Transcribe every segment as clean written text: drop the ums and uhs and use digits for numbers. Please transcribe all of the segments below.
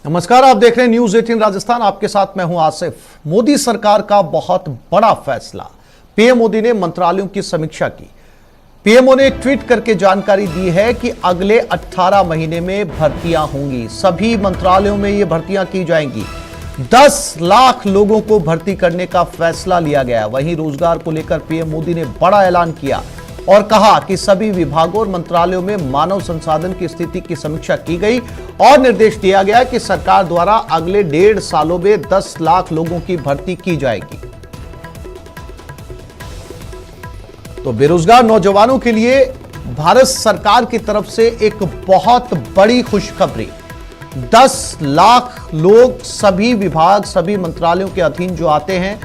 नमस्कार, आप देख रहे हैं न्यूज 18 राजस्थान। आपके साथ मैं हूं आसिफ। मोदी सरकार का बहुत बड़ा फैसला। पीएम मोदी ने मंत्रालयों की समीक्षा की। पीएमओ ने ट्वीट करके जानकारी दी है कि अगले 18 महीने में भर्तियां होंगी। सभी मंत्रालयों में ये भर्तियां की जाएंगी। 10 लाख लोगों को भर्ती करने का फैसला लिया गया। वहीं रोजगार को लेकर पीएम मोदी ने बड़ा ऐलान किया और कहा कि सभी विभागों और मंत्रालयों में मानव संसाधन की स्थिति की समीक्षा की गई और निर्देश दिया गया कि सरकार द्वारा अगले 1.5 सालों में 10 लाख लोगों की भर्ती की जाएगी। तो बेरोजगार नौजवानों के लिए भारत सरकार की तरफ से एक बहुत बड़ी खुशखबरी। 10 लाख लोग सभी विभाग, सभी मंत्रालयों के अधीन जो आते हैं,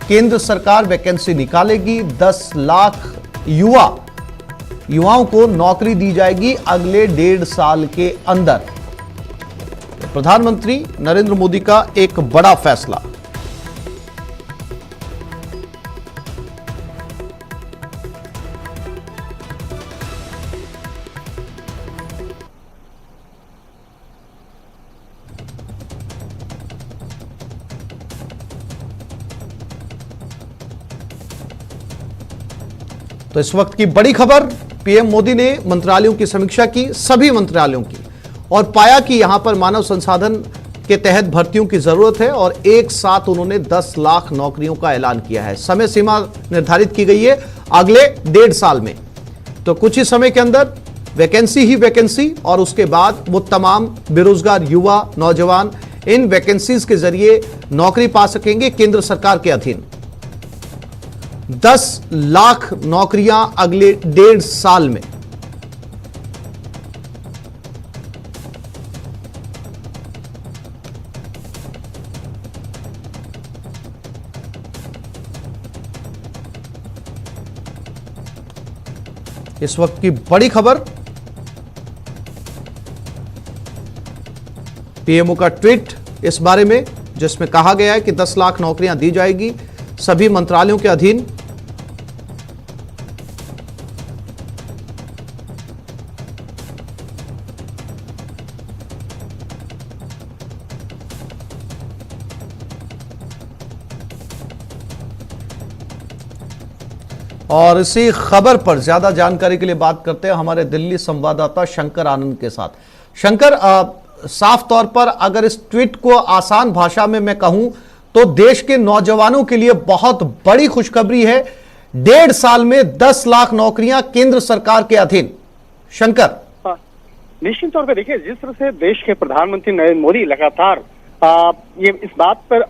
केंद्र सरकार वैकेंसी निकालेगी। 10 लाख युवाओं को नौकरी दी जाएगी अगले 1.5 साल के अंदर। प्रधानमंत्री नरेंद्र मोदी का एक बड़ा फैसला। तो इस वक्त की बड़ी खबर, पीएम मोदी ने मंत्रालयों की समीक्षा की, सभी मंत्रालयों की, और पाया कि यहां पर मानव संसाधन के तहत भर्तियों की जरूरत है और एक साथ उन्होंने 10 लाख नौकरियों का ऐलान किया है। समय सीमा निर्धारित की गई है अगले 1.5 साल में। तो कुछ ही समय के अंदर वैकेंसी ही वैकेंसी, और उसके बाद वो तमाम बेरोजगार युवा, नौजवान इन वैकेंसीज के जरिए नौकरी पा सकेंगे केंद्र सरकार के अधीन। 10 लाख नौकरियां अगले 1.5 साल में। इस वक्त की बड़ी खबर, पीएमओ का ट्वीट इस बारे में, जिसमें कहा गया है कि 10 लाख नौकरियां दी जाएगी सभी मंत्रालयों के अधीन। और इसी खबर पर ज्यादा जानकारी के लिए बात करते हैं हमारे दिल्ली संवाददाता शंकर आनंद के साथ। शंकर, साफ तौर पर अगर इस ट्वीट को आसान भाषा में मैं कहूं तो देश के नौजवानों के लिए बहुत बड़ी खुशखबरी है। 1.5 साल में 10 लाख नौकरियां केंद्र सरकार के अधीन। शंकर, निश्चित तौर पर देखिए, जिस तरह से देश के प्रधानमंत्री नरेंद्र मोदी लगातार ये इस बात पर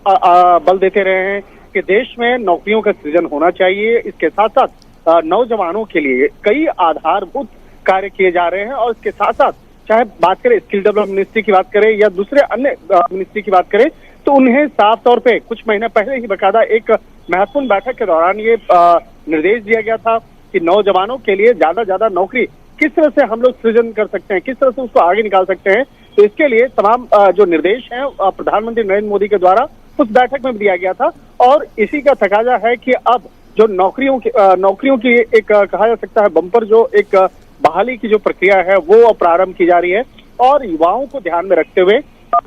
बल देते रहे हैं कि देश में नौकरियों का सृजन होना चाहिए। इसके साथ साथ नौजवानों के लिए कई आधारभूत कार्य किए जा रहे हैं, और इसके साथ साथ चाहे बात करें स्किल डेवलपमेंट मिनिस्ट्री की बात करें या दूसरे अन्य मिनिस्ट्री की बात करें, तो उन्हें साफ तौर पे कुछ महीने पहले ही बकायदा एक महत्वपूर्ण बैठक के दौरान ये निर्देश दिया गया था कि नौजवानों के लिए ज्यादा नौकरी किस तरह से हम लोग सृजन कर सकते हैं, किस तरह से उसको आगे निकाल सकते हैं। तो इसके लिए तमाम जो निर्देश हैं प्रधानमंत्री नरेंद्र मोदी के द्वारा उस बैठक में दिया गया था, और इसी का तकाजा है कि अब जो नौकरियों की एक कहा जा सकता है बम्पर जो एक बहाली की जो प्रक्रिया है वो प्रारंभ की जा रही है। और युवाओं को ध्यान में रखते हुए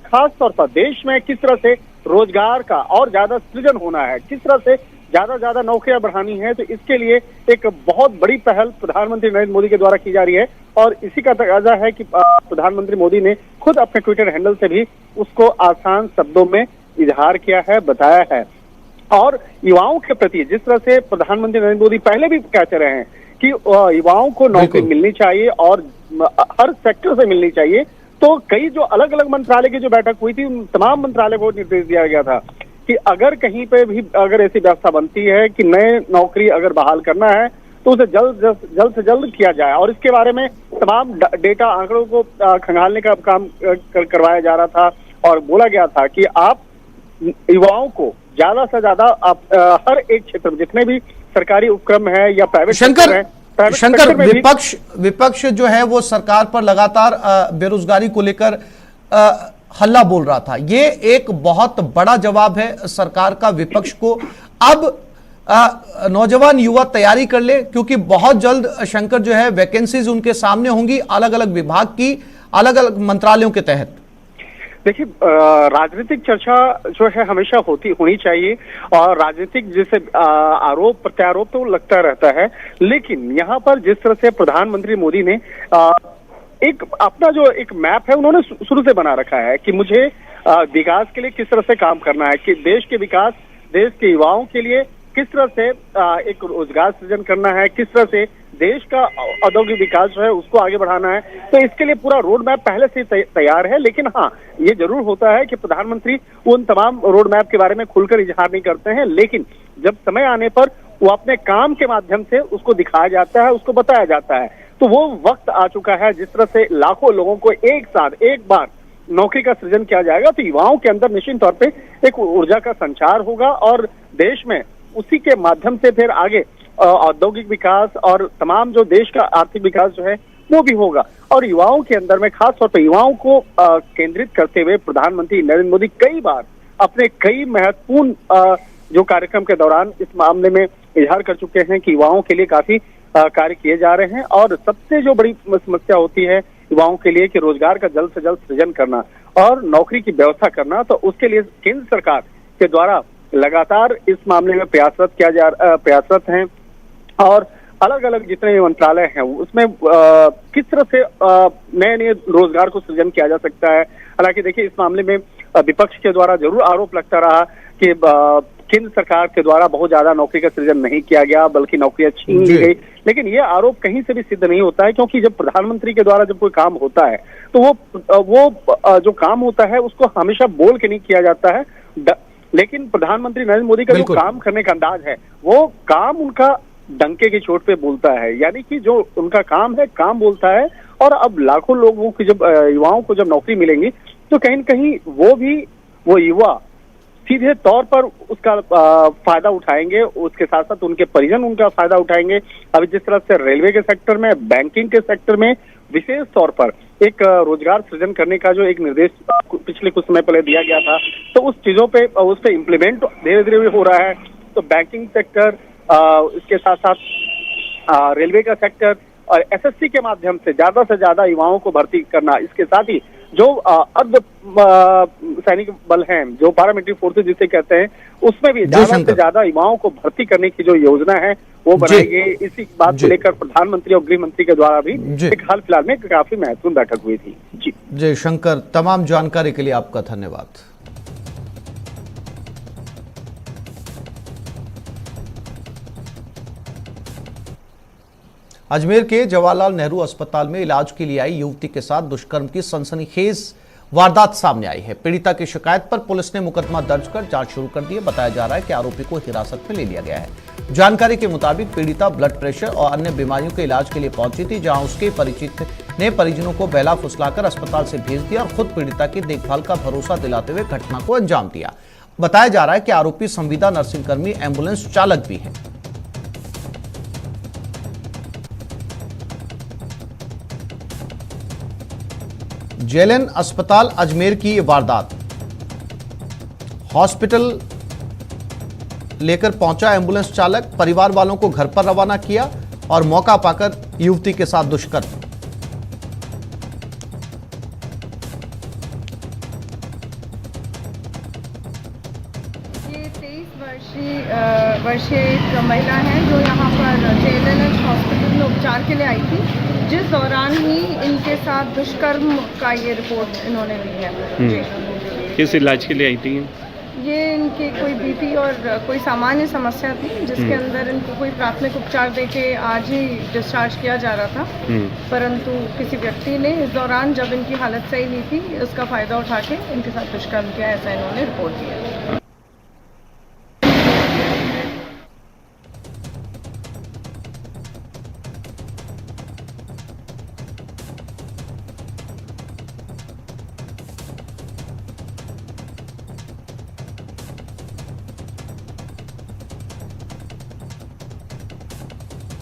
खास तौर पर देश में किस तरह से रोजगार का और ज्यादा सृजन होना है, किस तरह से ज्यादा नौकरियां बढ़ानी है, तो इसके लिए एक बहुत बड़ी पहल प्रधानमंत्री नरेंद्र मोदी के द्वारा की जा रही है। और इसी का तकाजा है कि प्रधानमंत्री मोदी ने खुद अपने ट्विटर हैंडल से भी उसको आसान शब्दों में इजहार किया है, बताया है। और युवाओं के प्रति जिस तरह से प्रधानमंत्री नरेंद्र मोदी पहले भी कहते रहे हैं कि युवाओं को नौकरी मिलनी चाहिए और हर सेक्टर से मिलनी चाहिए, तो कई जो अलग अलग मंत्रालय की जो बैठक हुई थी, उन तमाम मंत्रालय को निर्देश दिया गया था कि अगर कहीं पे भी अगर ऐसी व्यवस्था बनती है कि नए नौकरी अगर बहाल करना है तो उसे जल्द से जल्द किया जाए। और इसके बारे में तमाम डेटा आंकड़ों को खंगालने का काम करवाया जा रहा था, और बोला गया था कि आप युवाओं को ज्यादा से ज्यादा हर एक क्षेत्र में जितने भी सरकारी उपक्रम है या प्राइवेट शंकर, विपक्ष जो है वो सरकार पर लगातार बेरोजगारी को लेकर हल्ला बोल रहा था। ये एक बहुत बड़ा जवाब है सरकार का विपक्ष को। अब नौजवान युवा तैयारी कर ले, क्योंकि बहुत जल्द शंकर जो है वैकेंसीज उनके सामने होंगी अलग अलग विभाग की, अलग अलग मंत्रालयों के तहत। देखिए, राजनीतिक चर्चा जो है हमेशा होनी चाहिए, और राजनीतिक जैसे आरोप प्रत्यारोप तो लगता रहता है, लेकिन यहाँ पर जिस तरह से प्रधानमंत्री मोदी ने एक अपना जो एक मैप है उन्होंने शुरू से बना रखा है कि मुझे विकास के लिए किस तरह से काम करना है, कि देश के विकास, देश के युवाओं के लिए किस तरह से एक रोजगार सृजन करना है, किस तरह से देश का औद्योगिक विकास जो है उसको आगे बढ़ाना है। तो इसके लिए पूरा रोड मैप पहले से तैयार है, लेकिन हाँ, ये जरूर होता है कि प्रधानमंत्री उन तमाम रोड मैप के बारे में खुलकर इजहार नहीं करते हैं, लेकिन जब समय आने पर वो अपने काम के माध्यम से उसको दिखाया जाता है, उसको बताया जाता है। तो वो वक्त आ चुका है जिस तरह से लाखों लोगों को एक साथ एक बार नौकरी का सृजन किया जाएगा, तो युवाओं के अंदर निश्चित तौर पे एक ऊर्जा का संचार होगा, और देश में उसी के माध्यम से फिर आगे औद्योगिक विकास और तमाम जो देश का आर्थिक विकास जो है वो भी होगा। और युवाओं के अंदर में खास तौर पर युवाओं को केंद्रित करते हुए प्रधानमंत्री नरेंद्र मोदी कई बार अपने कई महत्वपूर्ण जो कार्यक्रम के दौरान इस मामले में इजहार कर चुके हैं कि युवाओं के लिए काफी कार्य किए जा रहे हैं। और सबसे जो बड़ी समस्या होती है युवाओं के लिए कि रोजगार का जल्द से जल्द सृजन करना और नौकरी की व्यवस्था करना, तो उसके लिए केंद्र सरकार के द्वारा लगातार इस मामले में प्रयासरत हैं, और अलग अलग जितने मंत्रालय हैं उसमें किस तरह से नए नए रोजगार को सृजन किया जा सकता है। हालांकि देखिए, इस मामले में विपक्ष के द्वारा जरूर आरोप लगता रहा कि केंद्र सरकार के द्वारा बहुत ज्यादा नौकरी का सृजन नहीं किया गया, बल्कि नौकरियां छीन ली गई। लेकिन ये आरोप कहीं से भी सिद्ध नहीं होता है, क्योंकि जब प्रधानमंत्री के द्वारा जब कोई काम होता है तो वो जो काम होता है उसको हमेशा बोल के नहीं किया जाता है, लेकिन प्रधानमंत्री नरेंद्र मोदी का जो काम करने का अंदाज है वो काम उनका डंके की चोट पे बोलता है, यानी कि जो उनका काम है काम बोलता है। और अब लाखों लोगों की जब युवाओं को जब नौकरी मिलेंगी तो कहीं न कहीं वो युवा सीधे तौर पर उसका फायदा उठाएंगे, उसके साथ साथ उनके परिजन उनका फायदा उठाएंगे। अभी जिस तरह से रेलवे के सेक्टर में, बैंकिंग के सेक्टर में विशेष तौर पर एक रोजगार सृजन करने का जो एक निर्देश पिछले कुछ समय पहले दिया गया था, तो उस चीजों पे उस पे इम्प्लीमेंट धीरे धीरे हो रहा है। तो बैंकिंग सेक्टर, इसके साथ साथ रेलवे का सेक्टर और एसएससी के माध्यम से ज्यादा युवाओं को भर्ती करना, इसके साथ ही जो अर्ध सैनिक बल हैं, जो पैरामिलिट्री फोर्सेज जिसे कहते हैं, उसमें भी ज्यादा से ज्यादा युवाओं को भर्ती करने की जो योजना है वो बनाई गई। इसी बात को लेकर प्रधानमंत्री और गृह मंत्री के द्वारा भी एक हाल फिलहाल में काफी महत्वपूर्ण बैठक हुई थी। जी जय शंकर, तमाम जानकारी के लिए आपका धन्यवाद। अजमेर के जवाहरलाल नेहरू अस्पताल में इलाज के लिए आई युवती के साथ दुष्कर्म की सनसनीखेज वारदात सामने आई है। पीड़िता की शिकायत पर पुलिस ने मुकदमा दर्ज कर जांच शुरू कर दी है। बताया जा रहा है कि आरोपी को हिरासत में ले लिया गया है। जानकारी के मुताबिक पीड़िता ब्लड प्रेशर और अन्य बीमारियों के इलाज के लिए पहुंची थी, जहां उसके परिचित ने परिजनों को बहला फुसलाकर अस्पताल से भेज दिया और खुद पीड़िता की देखभाल का भरोसा दिलाते हुए घटना को अंजाम दिया। बताया जा रहा है कि आरोपी संविदा नर्सिंग कर्मी एम्बुलेंस चालक भी है। जेएलएन अस्पताल अजमेर की ये वारदात, हॉस्पिटल लेकर पहुंचा एम्बुलेंस चालक, परिवार वालों को घर पर रवाना किया और मौका पाकर युवती के साथ दुष्कर्म। ये 23 वर्षीय एक महिला है जो यहाँ पर जेएलएन हॉस्पिटल में उपचार के लिए आई थी, जिस दौरान ही इनके साथ दुष्कर्म का ये रिपोर्ट इन्होंने दी है। किस इलाज के लिए आई थी? ये इनकी कोई बीपी और कोई सामान्य समस्या थी, जिसके अंदर इनको कोई प्राथमिक उपचार देके आज ही डिस्चार्ज किया जा रहा था, परंतु किसी व्यक्ति ने इस दौरान जब इनकी हालत सही नहीं थी उसका फायदा उठा के इनके साथ दुष्कर्म किया, ऐसा इन्होंने रिपोर्ट दिया।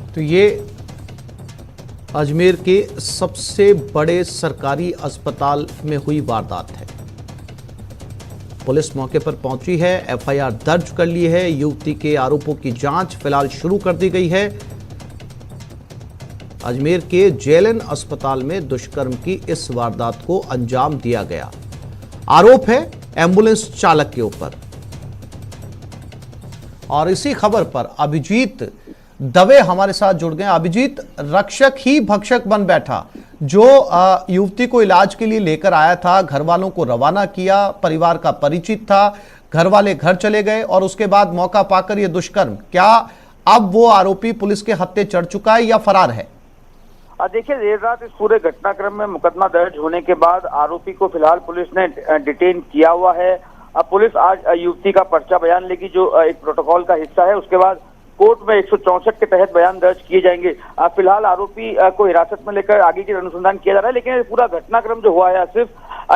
तो ये अजमेर के सबसे बड़े सरकारी अस्पताल में हुई वारदात है। पुलिस मौके पर पहुंची है, एफआईआर दर्ज कर ली है, युवती के आरोपों की जांच फिलहाल शुरू कर दी गई है। अजमेर के जेएलएन अस्पताल में दुष्कर्म की इस वारदात को अंजाम दिया गया। आरोप है एम्बुलेंस चालक के ऊपर। और इसी खबर पर अभिजीत दवे हमारे साथ जुड़ गए। अभिजीत, रक्षक ही भक्षक बन बैठा। जो युवती को इलाज के लिए लेकर आया था, घर वालों को रवाना किया, परिवार का परिचित था, घर वाले घर चले गए और उसके बाद मौका पाकर यह दुष्कर्म। क्या अब वो आरोपी पुलिस के हत्थे चढ़ चुका है या फरार है? देखिए, देर रात इस पूरे घटनाक्रम में मुकदमा दर्ज होने के बाद आरोपी को फिलहाल पुलिस ने डिटेन किया हुआ है। अब पुलिस आज युवती का पर्चा बयान लेगी, जो एक प्रोटोकॉल का हिस्सा है। उसके बाद कोर्ट में 164 के तहत बयान दर्ज किए जाएंगे। फिलहाल आरोपी को हिरासत में लेकर आगे की अनुसंधान किया जा रहा है। लेकिन पूरा घटनाक्रम जो हुआ है, सिर्फ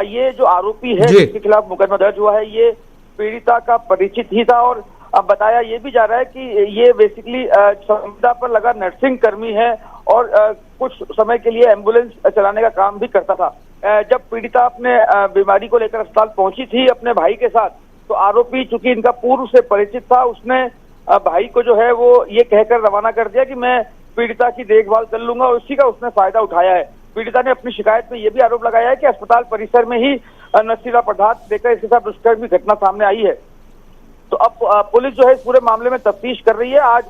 ये जो आरोपी है जिसके खिलाफ मुकदमा दर्ज हुआ है, ये पीड़िता का परिचित ही था। और अब बताया ये भी जा रहा है कि ये बेसिकली संविदा पर लगा नर्सिंग कर्मी है और कुछ समय के लिए एम्बुलेंस चलाने का काम भी करता था। जब पीड़िता अपने बीमारी को लेकर अस्पताल पहुंची थी अपने भाई के साथ, तो आरोपी चूंकि इनका पूर्व से परिचित था, उसने भाई को जो है वो ये कहकर रवाना कर दिया कि मैं पीड़िता की देखभाल कर लूंगा, और उसी का उसने फायदा उठाया है। पीड़िता ने अपनी शिकायत में ये भी आरोप लगाया है कि अस्पताल परिसर में ही नशीला पदार्थ देकर इसके साथ दुष्कर्म की घटना सामने आई है। तो अब पुलिस जो है इस पूरे मामले में तफ्तीश कर रही है। आज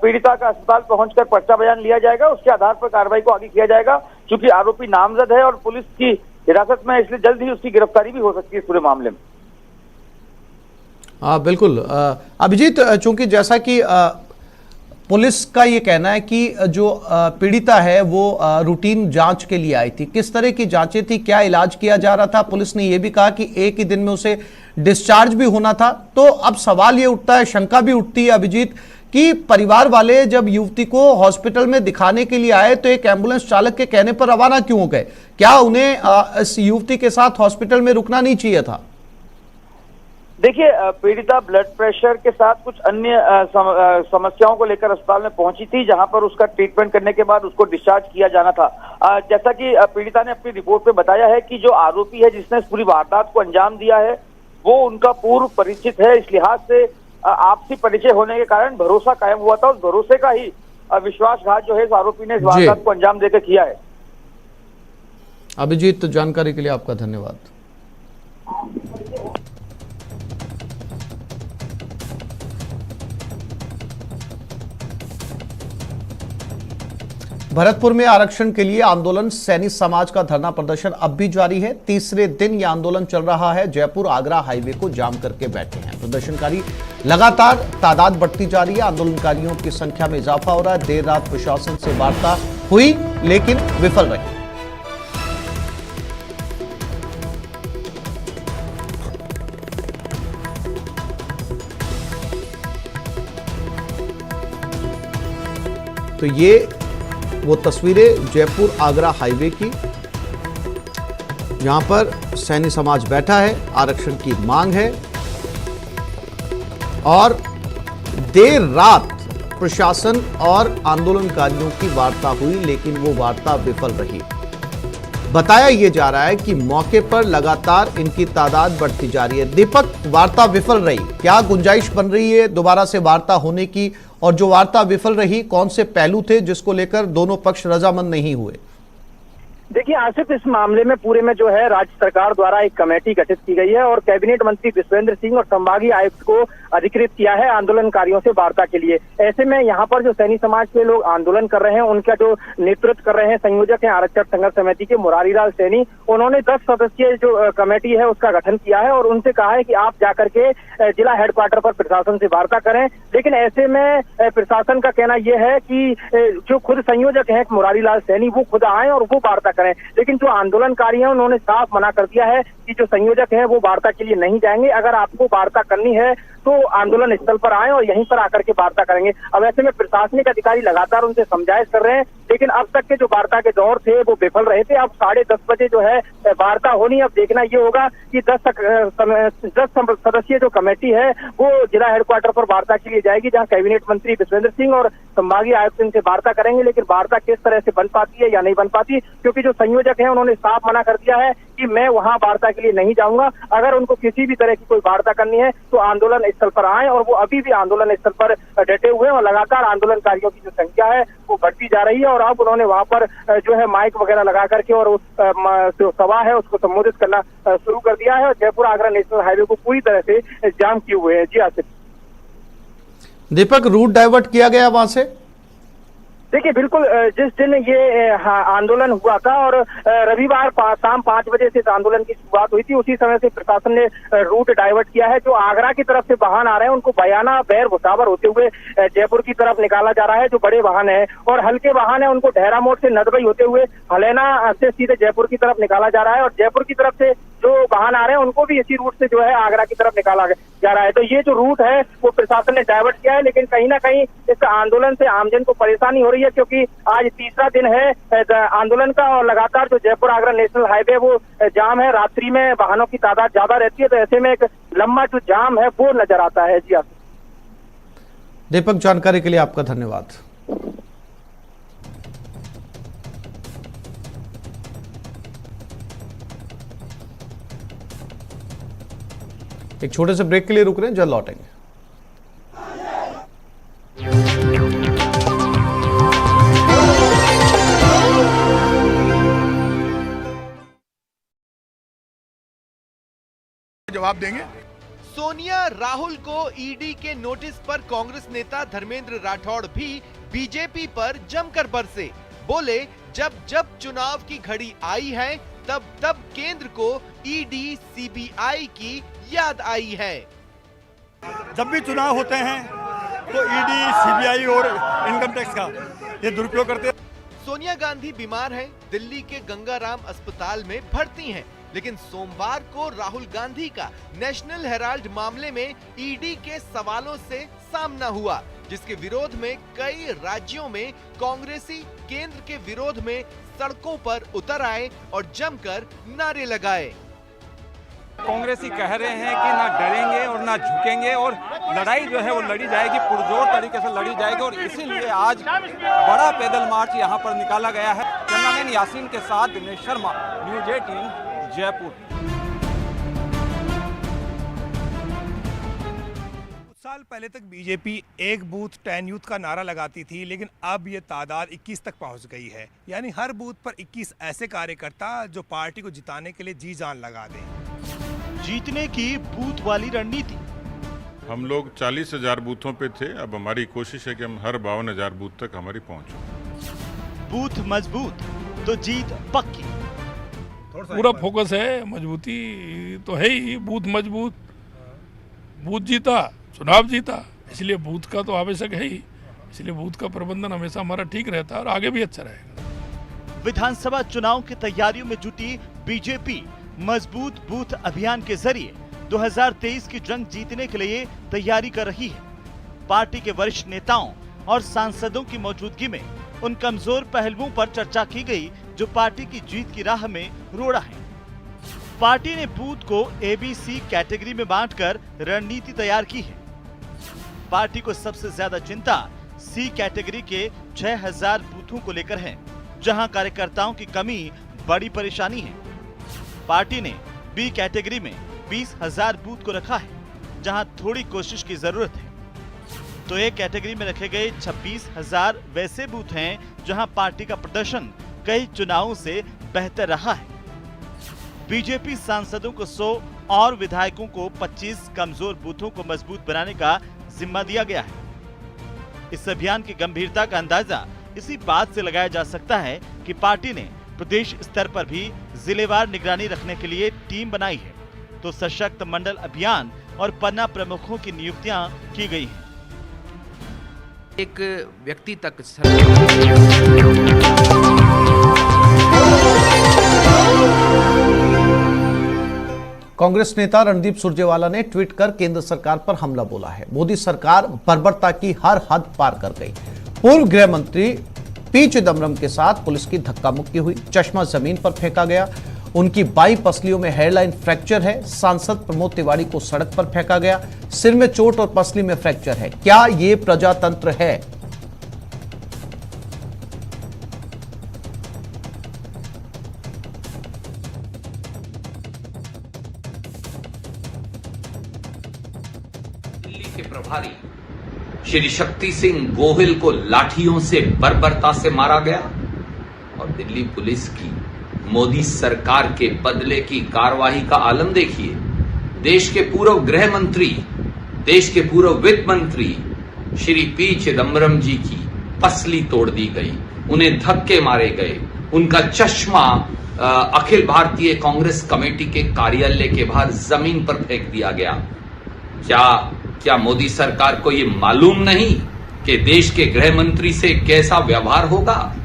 पीड़िता का अस्पताल पहुंचकर पर्चा बयान लिया जाएगा, उसके आधार पर कार्रवाई को आगे किया जाएगा। क्योंकि आरोपी नामजद है और पुलिस की हिरासत में, इसलिए जल्द ही उसकी गिरफ्तारी भी हो सकती है इस पूरे मामले में। बिल्कुल अभिजीत, चूंकि जैसा कि पुलिस का ये कहना है कि जो पीड़िता है वो रूटीन जांच के लिए आई थी, किस तरह की जांचें थी, क्या इलाज किया जा रहा था? पुलिस ने ये भी कहा कि एक ही दिन में उसे डिस्चार्ज भी होना था। तो अब सवाल ये उठता है, शंका भी उठती है अभिजीत, कि परिवार वाले जब युवती को हॉस्पिटल में दिखाने के लिए आए तो एक एम्बुलेंस चालक के कहने पर रवाना क्यों हो गए? क्या उन्हें इस युवती के साथ हॉस्पिटल में रुकना नहीं चाहिए था? देखिए, पीड़िता ब्लड प्रेशर के साथ कुछ अन्य समस्याओं को लेकर अस्पताल में पहुंची थी, जहां पर उसका ट्रीटमेंट करने के बाद उसको डिस्चार्ज किया जाना था। जैसा कि पीड़िता ने अपनी रिपोर्ट में बताया है कि जो आरोपी है जिसने इस पूरी वारदात को अंजाम दिया है, वो उनका पूर्व परिचित है। इस लिहाज से आपसी परिचय होने के कारण भरोसा कायम हुआ था। उस भरोसे का ही विश्वासघात जो है इस आरोपी ने इस वारदात को अंजाम देकर किया है। अभिजीत, जानकारी के लिए आपका धन्यवाद। भरतपुर में आरक्षण के लिए आंदोलन, सैनी समाज का धरना प्रदर्शन अब भी जारी है। तीसरे दिन यह आंदोलन चल रहा है। जयपुर आगरा हाईवे को जाम करके बैठे हैं प्रदर्शनकारी। लगातार तादाद बढ़ती जा रही है, आंदोलनकारियों की संख्या में इजाफा हो रहा है। देर रात प्रशासन से वार्ता हुई लेकिन विफल रही। तो ये वो तस्वीरें जयपुर आगरा हाईवे की, जहां पर सैनी समाज बैठा है, आरक्षण की मांग है और देर रात प्रशासन और आंदोलनकारियों की वार्ता हुई लेकिन वो वार्ता विफल रही। बताया ये जा रहा है कि मौके पर लगातार इनकी तादाद बढ़ती जा रही है। दीपक, वार्ता विफल रही, क्या गुंजाइश बन रही है दोबारा से वार्ता होने की? और जो वार्ता विफल रही, कौन से पहलू थे जिसको लेकर दोनों पक्ष रजामंद नहीं हुए? देखिए आसिफ, इस मामले में पूरे में जो है राज्य सरकार द्वारा एक कमेटी गठित की गई है और कैबिनेट मंत्री विश्वेंद्र सिंह और संभागीय आयुक्त को अधिकृत किया है आंदोलनकारियों से वार्ता के लिए। ऐसे में यहाँ पर जो सैनी समाज के लोग आंदोलन कर रहे हैं, उनका जो नेतृत्व कर रहे हैं, संयोजक हैं आरक्षक संघर्ष समिति के मुरारी लाल सैनी, उन्होंने 10 सदस्यीय जो कमेटी है उसका गठन किया है और उनसे कहा है कि आप जाकर के जिला हेडक्वार्टर पर प्रशासन से वार्ता करें। लेकिन ऐसे में प्रशासन का कहना यह है कि जो खुद संयोजक है मुरारी लाल सैनी, वो खुद आए और वो वार्ता करें। लेकिन जो आंदोलनकारी हैं उन्होंने साफ मना कर दिया है कि जो संयोजक है वो वार्ता के लिए नहीं जाएंगे। अगर आपको वार्ता करनी है तो आंदोलन स्थल पर आए और यहीं पर आकर के वार्ता करेंगे। अब ऐसे में प्रशासनिक अधिकारी लगातार उनसे समझाइश कर रहे हैं, लेकिन अब तक के जो वार्ता के दौर थे वो विफल रहे थे। अब 10:30 बजे जो है वार्ता होनी। अब देखना ये होगा कि 10 सदस्यीय जो कमेटी है वो जिला हेडक्वार्टर पर वार्ता के लिए जाएगी, जहाँ कैबिनेट मंत्री विश्वेंद्र सिंह और संभागीय आयुक्त इनसे वार्ता करेंगे। लेकिन वार्ता किस तरह से बन पाती है या नहीं बन पाती, क्योंकि जो संयोजक है उन्होंने साफ मना कर दिया है कि मैं वहां वार्ता के लिए नहीं जाऊंगा। अगर उनको किसी भी तरह की कोई वार्ता करनी है तो आंदोलन स्थल पर आए, और वो अभी भी आंदोलन स्थल पर डटे हुए हैं और लगातार आंदोलनकारियों की जो संख्या है वो बढ़ती जा रही है। और चौराहों पर उन्होंने वहां पर जो है माइक वगैरह लगा करके और उस जो सभा है उसको संबोधित करना शुरू कर दिया है और जयपुर आगरा नेशनल हाईवे को पूरी तरह से जाम किए हुए हैं। जी आसिफ। दीपक, रूट डाइवर्ट किया गया वहां से? देखिए बिल्कुल, जिस दिन ये आंदोलन हुआ था और रविवार शाम 5 बजे से इस आंदोलन की शुरुआत हुई थी, उसी समय से प्रशासन ने रूट डाइवर्ट किया है। जो आगरा की तरफ से वाहन आ रहे हैं उनको बयाना, बैर, भुसावर होते हुए जयपुर की तरफ निकाला जा रहा है। जो बड़े वाहन है और हल्के वाहन है उनको ढहरा मोड़ से नदबई होते हुए हलैना से सीधे जयपुर की तरफ निकाला जा रहा है और जयपुर की तरफ से जो वाहन आ रहे हैं उनको भी इसी रूट से जो है आगरा की तरफ निकाला जा रहा है। तो ये जो रूट है वो प्रशासन ने डाइवर्ट किया है, लेकिन कहीं ना कहीं इस आंदोलन से आमजन को परेशानी हो रही है क्योंकि आज तीसरा दिन है आंदोलन का और लगातार जो जयपुर आगरा नेशनल हाईवे वो जाम है। रात्रि में वाहनों की तादाद ज्यादा रहती है, तो ऐसे में एक लंबा जो जाम है वो नजर आता है। जी दीपक, जानकारी के लिए आपका धन्यवाद। एक छोटे से ब्रेक के लिए रुक रहे हैं, जल्द लौटेंगे। जवाब देंगे। सोनिया राहुल को ईडी के नोटिस पर कांग्रेस नेता धर्मेंद्र राठौड़ भी बीजेपी पर जमकर बरसे। बोले, जब जब चुनाव की घड़ी आई है तब तब केंद्र को ईडी, सीबीआई की याद आई है। जब भी चुनाव होते हैं तो ईडी, सीबीआई और इनकम टैक्स का ये दुरुपयोग करते हैं। सोनिया गांधी बीमार हैं, दिल्ली के गंगाराम अस्पताल में भर्ती हैं, लेकिन सोमवार को राहुल गांधी का नेशनल हेराल्ड मामले में ईडी के सवालों से सामना हुआ, जिसके विरोध में कई राज्यों में कांग्रेसी केंद्र के विरोध में सड़कों पर उतर आए और जमकर नारे लगाए। कांग्रेसी कह रहे हैं कि ना डरेंगे और ना झुकेंगे और लड़ाई जो है वो लड़ी जाएगी, पुरजोर तरीके से लड़ी जाएगी और इसीलिए आज बड़ा पैदल मार्च यहाँ पर निकाला गया है। कैमरामैन यासीन के साथ दिनेश शर्मा, न्यूज़ 18 जयपुर। साल पहले तक बीजेपी एक बूथ 10 यूथ का नारा लगाती थी, लेकिन अब ये तादाद 21 तक पहुंच गई है। यानी हर बूथ पर 21 ऐसे कार्यकर्ता जो पार्टी को जिताने के लिए जी जान लगा दें। जीतने की बूथ वाली रणनीति। हम लोग 40,000 बूथों पे थे, अब हमारी कोशिश है कि हम हर 52,000 बूथ तक हमारी पहुंच हो। बूथ मजबूत तो जीत पक्की। पूरा फोकस है, मजबूती तो है ही। बूथ मजबूत, बूथ जीता, चुनाव जीता, इसलिए बूथ का तो आवश्यक है ही। इसलिए बूथ का प्रबंधन हमेशा हमारा ठीक रहता है और आगे भी अच्छा रहेगा। विधानसभा चुनाव की तैयारियों में जुटी बीजेपी मजबूत बूथ अभियान के जरिए 2023 की जंग जीतने के लिए तैयारी कर रही है। पार्टी के वरिष्ठ नेताओं और सांसदों की मौजूदगी में उन कमजोर पहलुओं पर चर्चा की गई जो पार्टी की जीत की राह में रोड़ा है। पार्टी ने बूथ को ABC कैटेगरी में बांटकर रणनीति तैयार की है। पार्टी को सबसे ज्यादा चिंता C कैटेगरी के 6,000 बूथों को लेकर है, जहां कार्यकर्ताओं की कमी बड़ी परेशानी है। पार्टी ने B कैटेगरी में 20,000 बूथ को रखा है, जहां थोड़ी कोशिश की जरूरत है। तो A कैटेगरी में रखे गए 26,000 वैसे बूथ हैं जहां पार्टी का प्रदर्शन कई चुनावों से बेहतर रहा है। बीजेपी सांसदों को 100 और विधायकों को 25 कमजोर बूथों को मजबूत बनाने का जिम्मा दिया गया है। इस अभियान की गंभीरता का अंदाजा इसी बात से लगाया जा सकता है कि पार्टी ने प्रदेश स्तर पर भी जिलेवार निगरानी रखने के लिए टीम बनाई है, तो सशक्त मंडल अभियान और पन्ना प्रमुखों की नियुक्तियां की गई हैं। एक व्यक्ति तक कांग्रेस नेता रणदीप सुरजेवाला ने ट्वीट कर केंद्र सरकार पर हमला बोला है। मोदी सरकार बर्बरता की हर हद पार कर गई। पूर्व गृह मंत्री पी चिदम्बरम के साथ पुलिस की धक्का मुक्की हुई, चश्मा जमीन पर फेंका गया, उनकी बाई पसलियों में हेयरलाइन फ्रैक्चर है। सांसद प्रमोद तिवारी को सड़क पर फेंका गया, सिर में चोट और पसली में फ्रैक्चर है। क्या ये प्रजातंत्र है? दिल्ली के प्रभारी श्री शक्ति सिंह गोहिल को लाठियों से बर्बरता से मारा गया और दिल्ली पुलिस की मोदी सरकार के बदले की कार्रवाई का आलम देखिए। देश के पूर्व गृह मंत्री, देश के पूर्व वित्त मंत्री श्री पी चिदम्बरम जी की पसली तोड़ दी गई, उन्हें धक्के मारे गए, उनका चश्मा अखिल भारतीय कांग्रेस कमेटी के कार्यालय के बाहर जमीन पर फेंक दिया गया। क्या मोदी सरकार को यह मालूम नहीं कि देश के गृह मंत्री से कैसा व्यवहार होगा?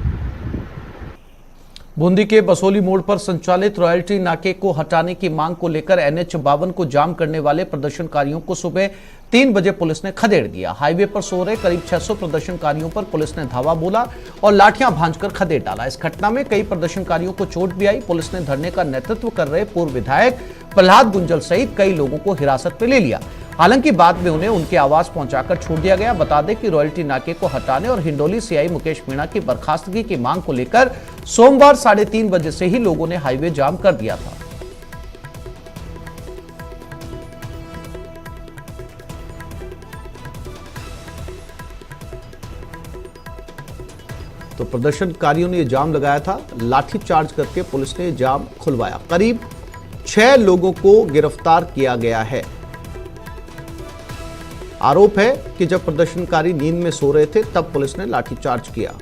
बूंदी के बसोली मोड़ पर संचालित रॉयल्टी नाके को हटाने की मांग को लेकर NH-52 को जाम करने वाले प्रदर्शनकारियों को सुबह 3 बजे पुलिस ने खदेड़ दिया। हाईवे पर सो रहे करीब 600 प्रदर्शनकारियों पर पुलिस ने धावा बोला और लाठियां भांजकर खदेड़ डाला। इस घटना में कई प्रदर्शनकारियों को चोट भी आई। पुलिस ने धरने का नेतृत्व कर रहे पूर्व विधायक प्रहलाद गुंजल सहित कई लोगों को हिरासत में ले लिया। हालांकि बाद में उन्हें उनके आवास पहुंचाकर छोड़ दिया गया। बता दें कि रॉयल्टी नाके को हटाने और हिंडोली सीआई मुकेश मीणा की बर्खास्तगी की मांग को लेकर सोमवार 3:30 बजे से ही लोगों ने हाईवे जाम कर दिया था। तो प्रदर्शनकारियों ने यह जाम लगाया था। लाठी चार्ज करके पुलिस ने जाम खुलवाया। करीब 6 लोगों को गिरफ्तार किया गया है। आरोप है कि जब प्रदर्शनकारी नींद में सो रहे थे तब पुलिस ने लाठीचार्ज किया।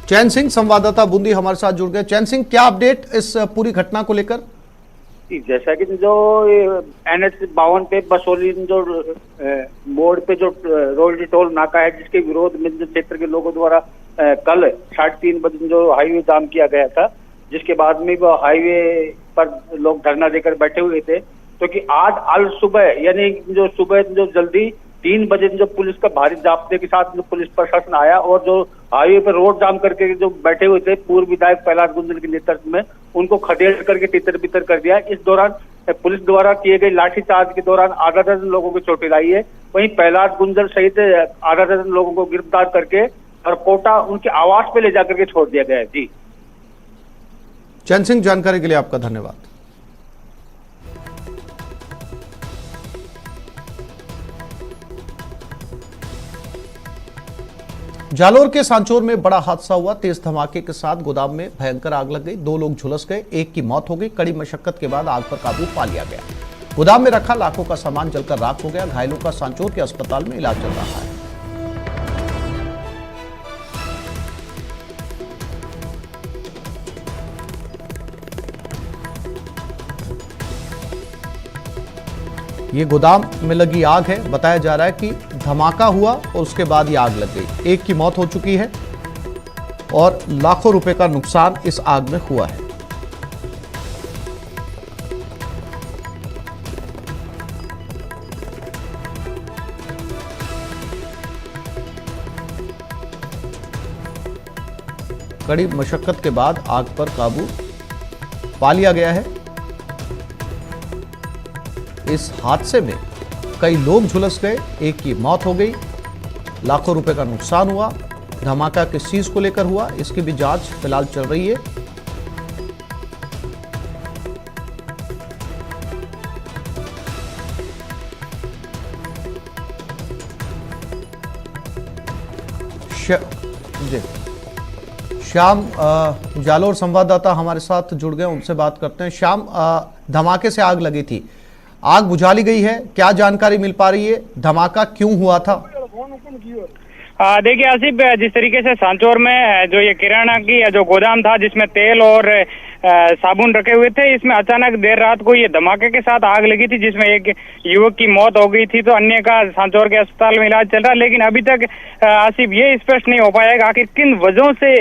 चैन सिंह संवाददाता बूंदी हमारे साथ जुड़ गए। चैन सिंह, क्या अपडेट इस पूरी घटना को लेकर? जैसा कि जो NH-52 पे बसोली जो मोड़ पे जो रॉयल्टी टोल नाका है, जिसके विरोध में जो क्षेत्र के लोगों द्वारा कल 3:30 बजे जो हाईवे जाम किया गया था, जिसके बाद में वो हाईवे पर लोग धरना देकर बैठे हुए थे, क्योंकि आज सुबह यानी जो सुबह जो जल्दी 3 बजे जो पुलिस का भारी जाब्ते के साथ जो पुलिस प्रशासन आया और जो हाईवे पर रोड जाम करके जो बैठे हुए थे पूर्व विधायक प्रहलाद गुंजल के नेतृत्व में, उनको खदेड़ करके तितर बितर कर दिया। इस दौरान पुलिस द्वारा किए गए लाठीचार्ज के दौरान आधा दर्जन लोगों को चोटें आई है। वहीं प्रहलाद गुंजल सहित आधा दर्जन लोगों को गिरफ्तार करके और कोटा उनके आवास पे ले जाकर के छोड़ दिया गया है। जी चैन सिंह, जानकारी के लिए आपका धन्यवाद। जालोर के सांचौर में बड़ा हादसा हुआ। तेज धमाके के साथ गोदाम में भयंकर आग लग गई। 2 लोग झुलस गए, एक की मौत हो गई। कड़ी मशक्कत के बाद आग पर काबू पा लिया गया। गोदाम में रखा लाखों का सामान जलकर राख हो गया। घायलों का सांचौर के अस्पताल में इलाज चल रहा है। ये गोदाम में लगी आग है। बताया जा रहा है कि धमाका हुआ और उसके बाद ये आग लग गई। एक की मौत हो चुकी है और लाखों रुपए का नुकसान इस आग में हुआ है। कड़ी मशक्कत के बाद आग पर काबू पा लिया गया है। इस हादसे में कई लोग झुलस गए, एक की मौत हो गई, लाखों रुपए का नुकसान हुआ। धमाका किस चीज को लेकर हुआ, इसकी भी जांच फिलहाल चल रही है। श्याम जालोर संवाददाता हमारे साथ जुड़ गए, उनसे बात करते हैं। श्याम, धमाके से आग लगी थी, आग बुझा ली गई है, क्या जानकारी मिल पा रही है? धमाका क्यों हुआ था? देखिए आसिफ, जिस तरीके से सांचौर में जो ये किराना की जो गोदाम था जिसमें तेल और साबुन रखे हुए थे, इसमें अचानक देर रात को ये धमाके के साथ आग लगी थी, जिसमें एक युवक की मौत हो गई थी, तो अन्य का सांचौर के अस्पताल में इलाज चल रहा है। लेकिन अभी तक आसिफ ये स्पष्ट नहीं हो पाया कि आखिर किन वजहों से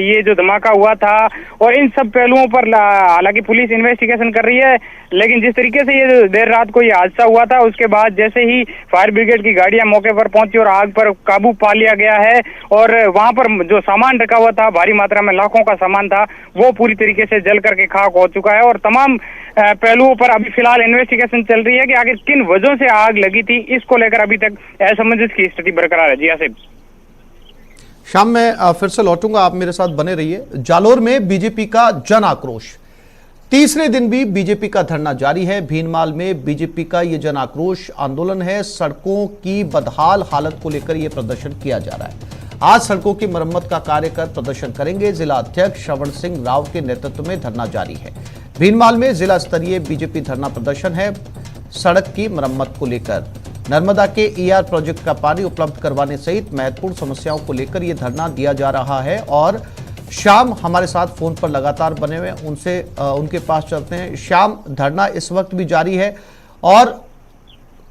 ये जो धमाका हुआ था, और इन सब पहलुओं पर हालांकि पुलिस इन्वेस्टिगेशन कर रही है। लेकिन जिस तरीके से ये देर रात को ये हादसा हुआ था, उसके बाद जैसे ही फायर ब्रिगेड की गाड़ियां मौके पर पहुंची और आग पर काबू पा लिया गया है, और वहां पर जो सामान रखा हुआ था, भारी मात्रा में लाखों का सामान था, वो पूरी तरीके से जल करके खाक हो चुका है। और तमाम पहलुओं पर अभी फिलहाल इन्वेस्टिगेशन चल रही है कि आखिर किन वजहों से आग लगी थी। इसको लेकर अभी तक असमंजस की स्थिति बरकरार है। जी आसिफ। शाम में फिर से लौटूंगा, आप मेरे साथ बने रहिए। जालोर में बीजेपी का जन आक्रोश, तीसरे दिन भी बीजेपी का धरना जारी है। भीनमाल में बीजेपी का ये जन आक्रोश आंदोलन है। सड़कों की बदहाल हालत को लेकर यह प्रदर्शन किया जा रहा है। आज सड़कों की मरम्मत का कार्य कर प्रदर्शन करेंगे। जिला अध्यक्ष श्रवण सिंह राव के नेतृत्व में धरना जारी है। भीनमाल में जिला स्तरीय बीजेपी धरना प्रदर्शन है। सड़क की मरम्मत को लेकर नर्मदा के ईआर प्रोजेक्ट का पानी उपलब्ध करवाने सहित महत्वपूर्ण समस्याओं को लेकर यह धरना दिया जा रहा है। और श्याम हमारे साथ फोन पर लगातार बने हुए, उनके पास चलते हैं। श्याम, धरना इस वक्त भी जारी है और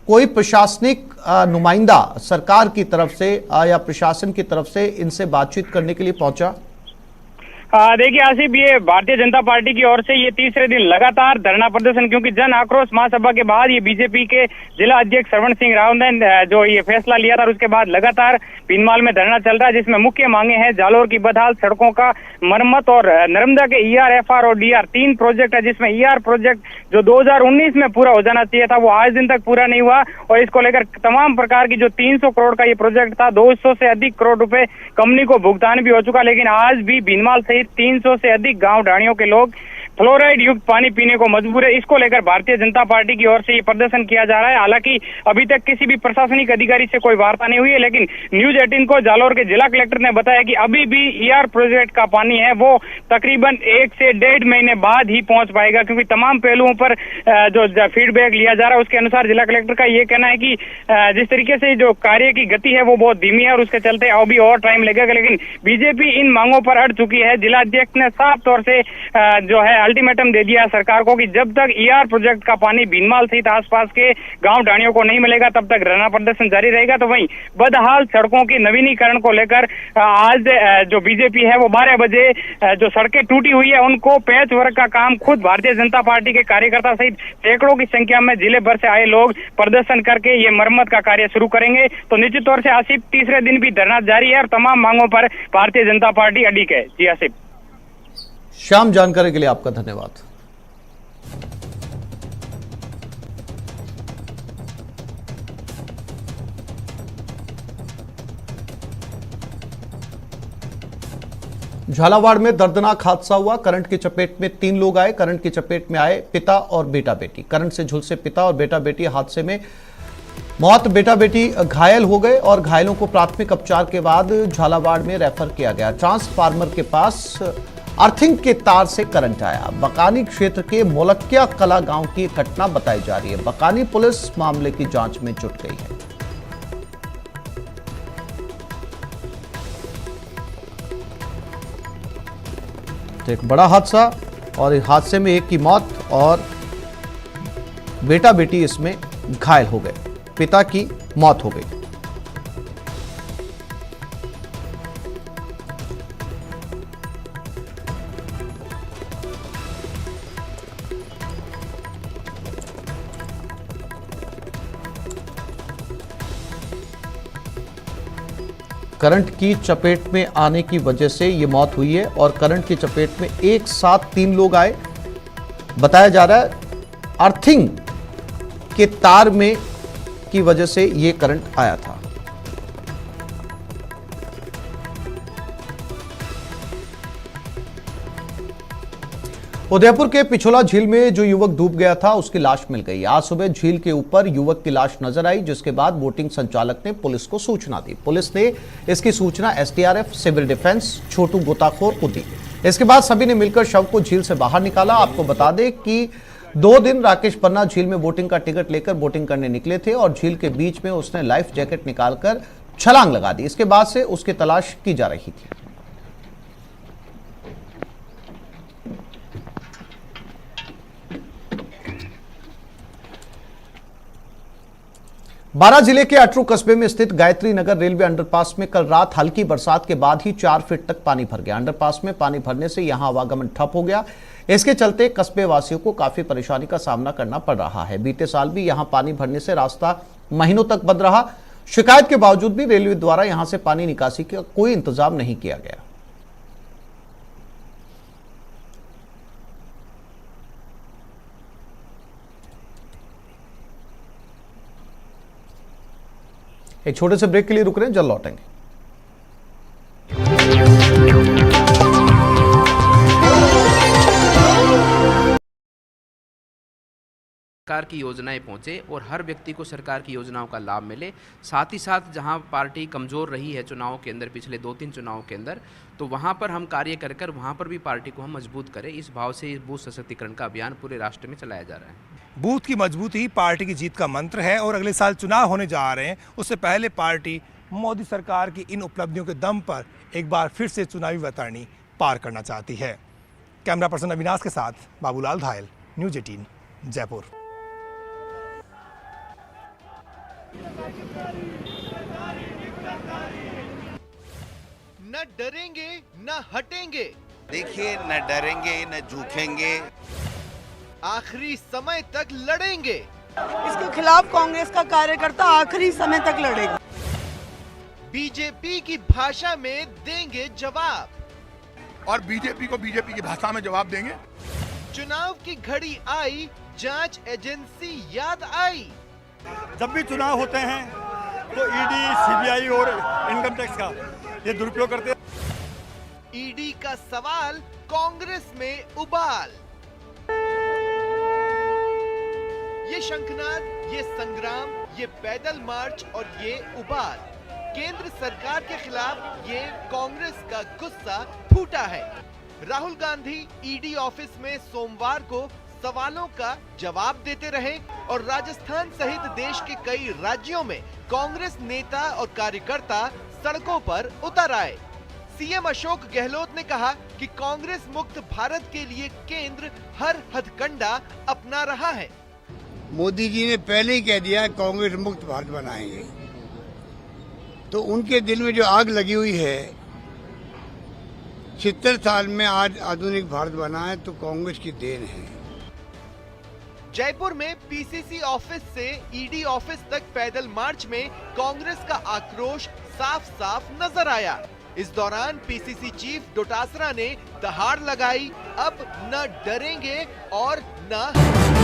कोई प्रशासनिक नुमाइंदा सरकार की तरफ से या प्रशासन की तरफ से इनसे बातचीत करने के लिए पहुंचा? देखिए आसिफ, ये भारतीय जनता पार्टी की ओर से ये तीसरे दिन लगातार धरना प्रदर्शन, क्योंकि जन आक्रोश महासभा के बाद ये बीजेपी के जिला अध्यक्ष श्रवण सिंह राव ने जो ये फैसला लिया था, उसके बाद लगातार भीनमाल में धरना चल रहा है, जिसमें मुख्य मांगे हैं जालोर की बदहाल सड़कों का मरम्मत और नर्मदा के ईआर, एफआर और डीआर 3 प्रोजेक्ट है, जिसमें ईआर प्रोजेक्ट जो 2019 में पूरा हो जाना चाहिए था वो आज दिन तक पूरा नहीं हुआ। और इसको लेकर तमाम प्रकार की जो 300 करोड़ का ये प्रोजेक्ट था, 200 से अधिक करोड़ रुपए कंपनी को भुगतान भी हो चुका, लेकिन आज भी भीनमाल सहित 300 से अधिक गांव ढाणियों के लोग फ्लोराइड युक्त पानी पीने को मजबूर है। इसको लेकर भारतीय जनता पार्टी की ओर से ये प्रदर्शन किया जा रहा है। हालांकि अभी तक किसी भी प्रशासनिक अधिकारी से कोई वार्ता नहीं हुई है, लेकिन न्यूज 18 को जालोर के जिला कलेक्टर ने बताया कि अभी भी ईआर प्रोजेक्ट का पानी है वो तकरीबन 1 से 1.5 महीने बाद ही पहुंच पाएगा, क्योंकि तमाम पहलुओं पर जो फीडबैक लिया जा रहा है उसके अनुसार जिला कलेक्टर का ये कहना है कि जिस तरीके से जो कार्य की गति है वो बहुत धीमी है और उसके चलते अभी और टाइम लगेगा। लेकिन बीजेपी इन मांगों पर अड़ चुकी है। जिला अध्यक्ष ने साफ तौर से जो है अल्टीमेटम दे दिया सरकार को कि जब तक ईआर प्रोजेक्ट का पानी भीनमाल सहित आसपास के गांव ढाणियों को नहीं मिलेगा तब तक धरना प्रदर्शन जारी रहेगा। तो वहीं बदहाल सड़कों की नवीनीकरण को लेकर आज जो बीजेपी है वो 12 बजे जो सड़कें टूटी हुई है उनको पैच वर्क का काम खुद भारतीय जनता पार्टी के कार्यकर्ता सहित सैकड़ों की संख्या में जिले भर से आए लोग प्रदर्शन करके ये मरम्मत का कार्य शुरू करेंगे। तो निश्चित तौर से आसिफ, तीसरे दिन भी धरना जारी है और तमाम मांगों पर भारतीय जनता पार्टी अडिग है। जी आसिफ। श्याम, जानकारी के लिए आपका धन्यवाद। झालावाड़ में दर्दनाक हादसा हुआ। करंट की चपेट में 3 लोग आए। करंट की चपेट में आए पिता और बेटा बेटी। करंट से झुलसे पिता और बेटा बेटी हादसे में मौत। बेटा बेटी घायल हो गए और घायलों को प्राथमिक उपचार के बाद झालावाड़ में रेफर किया गया। ट्रांसफार्मर के पास अर्थिंग के तार से करंट आया। बकानी क्षेत्र के मोलक्या कला गांव की घटना बताई जा रही है। बकानी पुलिस मामले की जांच में जुट गई है। तो एक बड़ा हादसा और इस हादसे में एक की मौत और बेटा बेटी इसमें घायल हो गए। पिता की मौत हो गई। करंट की चपेट में आने की वजह से ये मौत हुई है और करंट की चपेट में एक साथ 3 लोग आए। बताया जा रहा है अर्थिंग के तार में की वजह से ये करंट आया था। उदयपुर के पिछोला झील में जो युवक डूब गया था उसकी लाश मिल गई। आज सुबह झील के ऊपर युवक की लाश नजर आई, जिसके बाद बोटिंग संचालक ने पुलिस को सूचना दी। पुलिस ने इसकी सूचना एसडीआरएफ, सिविल डिफेंस, छोटू गोताखोर को दी। इसके बाद सभी ने मिलकर शव को झील से बाहर निकाला। आपको बता दें कि 2 दिन राकेश पन्ना झील में बोटिंग का टिकट लेकर बोटिंग करने निकले थे और झील के बीच में उसने लाइफ जैकेट निकालकर छलांग लगा दी। इसके बाद से उसकी तलाश की जा रही थी। बारां जिले के अटरू कस्बे में स्थित गायत्री नगर रेलवे अंडरपास में कल रात हल्की बरसात के बाद ही 4 फीट तक पानी भर गया। अंडरपास में पानी भरने से यहां आवागमन ठप हो गया। इसके चलते कस्बे वासियों को काफी परेशानी का सामना करना पड़ रहा है। बीते साल भी यहां पानी भरने से रास्ता महीनों तक बंद रहा। शिकायत के बावजूद भी रेलवे द्वारा यहां से पानी निकासी का कोई इंतजाम नहीं किया गया। एक छोटे से ब्रेक के लिए रुक रहे हैं, जल्द लौटेंगे। सरकार की योजनाएं पहुंचे और हर व्यक्ति को सरकार की योजनाओं का लाभ मिले। साथ ही साथ जहां पार्टी कमज़ोर रही है चुनावों के अंदर, पिछले 2-3 चुनावों के अंदर, तो वहां पर हम कार्य कर वहां पर भी पार्टी को हम मजबूत करें। इस भाव से इस बूथ सशक्तिकरण का अभियान पूरे राष्ट्र में चलाया जा रहा है। बूथ की मजबूती ही पार्टी की जीत का मंत्र है और अगले साल चुनाव होने जा रहे हैं, उससे पहले पार्टी मोदी सरकार की इन उपलब्धियों के दम पर एक बार फिर से चुनावी वैतरणी पार करना चाहती है। कैमरा पर्सन अविनाश के साथ बाबूलाल धायल, न्यूज़ 18 जयपुर। न डरेंगे न हटेंगे, देखिए न डरेंगे न झुकेंगे, आखिरी समय तक लड़ेंगे। इसके खिलाफ कांग्रेस का कार्यकर्ता आखिरी समय तक लड़ेगा। बीजेपी की भाषा में देंगे जवाब और बीजेपी को बीजेपी की भाषा में जवाब देंगे। चुनाव की घड़ी आई, जांच एजेंसी याद आई। जब भी चुनाव होते हैं तो ईडी, सीबीआई और इनकम टैक्स का ये दुरुपयोग करते हैं। ईडी का सवाल, कांग्रेस में उबाल। ये शंखनाद, ये संग्राम, ये पैदल मार्च और ये उबाल, केंद्र सरकार के खिलाफ ये कांग्रेस का गुस्सा फूटा है। राहुल गांधी ईडी ऑफिस में सोमवार को सवालों का जवाब देते रहे और राजस्थान सहित देश के कई राज्यों में कांग्रेस नेता और कार्यकर्ता सड़कों पर उतर आए। सीएम अशोक गहलोत ने कहा कि कांग्रेस मुक्त भारत के लिए केंद्र हर हथकंडा अपना रहा है। मोदी जी ने पहले ही कह दिया कांग्रेस मुक्त भारत बनाएंगे, तो उनके दिल में जो आग लगी हुई है, 70 साल में आज आधुनिक भारत बना है तो कांग्रेस की देन है। जयपुर में पीसीसी ऑफिस से ईडी ऑफिस तक पैदल मार्च में कांग्रेस का आक्रोश साफ साफ नजर आया। इस दौरान पीसीसी चीफ डोटासरा ने दहाड़ लगाई, अब न डरेंगे और न